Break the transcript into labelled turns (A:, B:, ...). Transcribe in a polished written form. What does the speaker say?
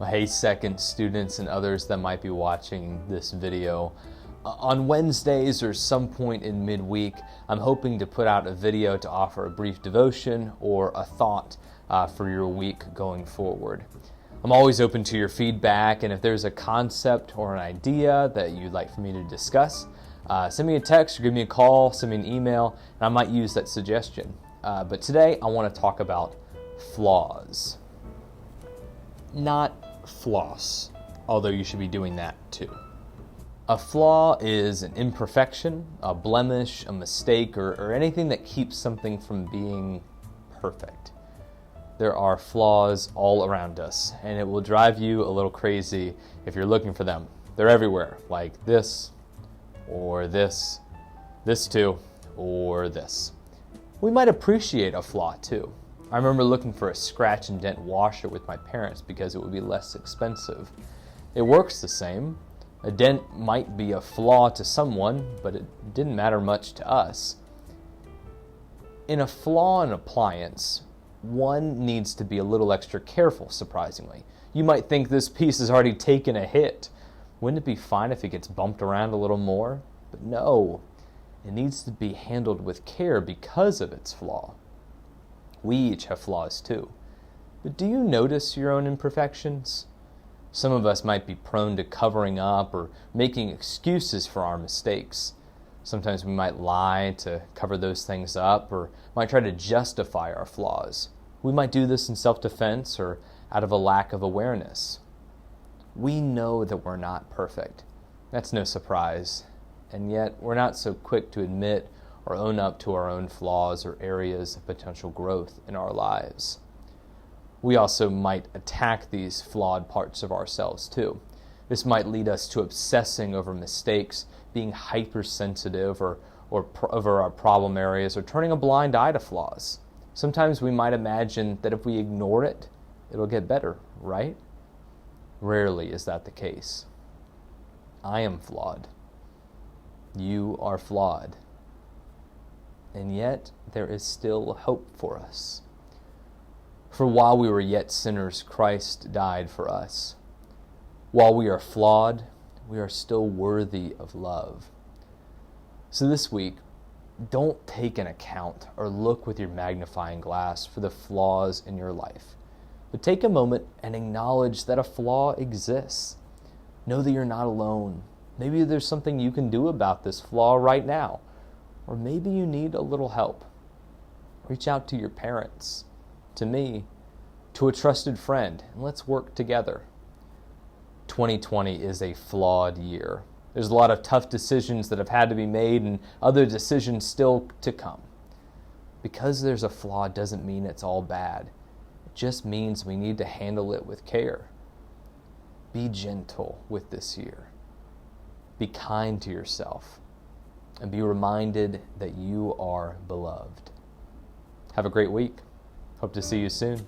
A: Hey, second students and others that might be watching this video. On Wednesdays or some point in midweek, I'm hoping to put out a video to offer a brief devotion or a thought for your week going forward. I'm always open to your feedback, and if there's a concept or an idea that you'd like for me to discuss, send me a text or give me a call, send me an email, and I might use that suggestion. But today I want to talk about flaws. Not floss, although you should be doing that too. A flaw is an imperfection, a blemish, a mistake, or anything that keeps something from being perfect. There are flaws all around us, and it will drive you a little crazy if you're looking for them. They're everywhere, like this, or this too, or this. We might appreciate a flaw too. I remember looking for a scratch and dent washer with my parents because it would be less expensive. It works the same. A dent might be a flaw to someone, but it didn't matter much to us. In a flaw in appliance, one needs to be a little extra careful, surprisingly. You might think this piece has already taken a hit. Wouldn't it be fine if it gets bumped around a little more? But no, it needs to be handled with care because of its flaw. We each have flaws too. But do you notice your own imperfections? Some of us might be prone to covering up or making excuses for our mistakes. Sometimes we might lie to cover those things up or might try to justify our flaws. We might do this in self-defense or out of a lack of awareness. We know that we're not perfect. That's no surprise. And yet we're not so quick to admit or own up to our own flaws or areas of potential growth in our lives. We also might attack these flawed parts of ourselves too. This might lead us to obsessing over mistakes, being hypersensitive or over our problem areas, or turning a blind eye to flaws. Sometimes we might imagine that if we ignore it, it'll get better, right? Rarely is that the case. I am flawed. You are flawed. And yet there is still hope for us. For while we were yet sinners, Christ died for us. While we are flawed, we are still worthy of love. So this week, don't take an account or look with your magnifying glass for the flaws in your life. But take a moment and acknowledge that a flaw exists. Know that you're not alone. Maybe there's something you can do about this flaw right now. Or maybe you need a little help. Reach out to your parents, to me, to a trusted friend, and let's work together. 2020 is a flawed year. There's a lot of tough decisions that have had to be made and other decisions still to come. Because there's a flaw doesn't mean it's all bad. It just means we need to handle it with care. Be gentle with this year. Be kind to yourself. And be reminded that you are beloved. Have a great week. Hope to see you soon.